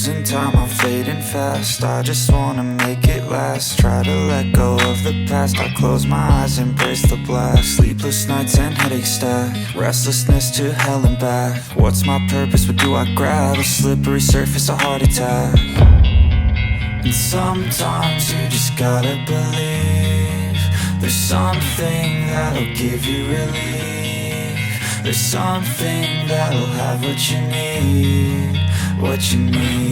losing time, I'm fading fast. I just wanna make it last. Try to let go of the past. I close my eyes, embrace the blast. Sleepless nights and headaches stack. Restlessness to hell and back. What's my purpose, what do I grab? A slippery surface, a heart attack. And sometimes you just gotta believe there's something that'll give you relief. There's something that'll have what you need, what you need.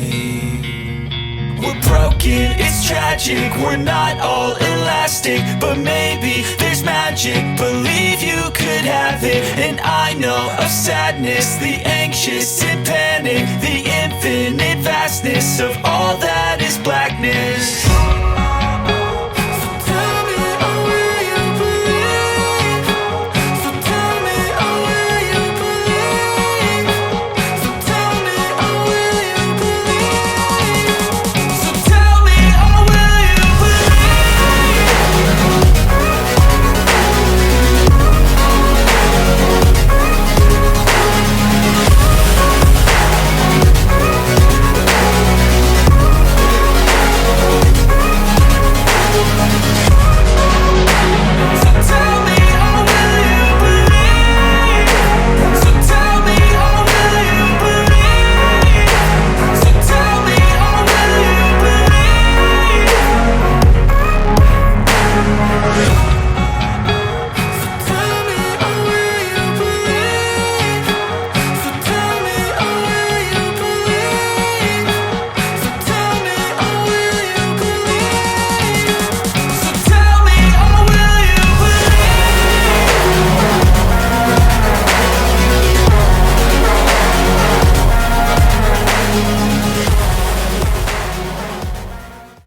We're broken, it's tragic, we're not all elastic, but maybe there's magic, believe you could have it. And I know of sadness, the anxious and panic, the infinite vastness of all that is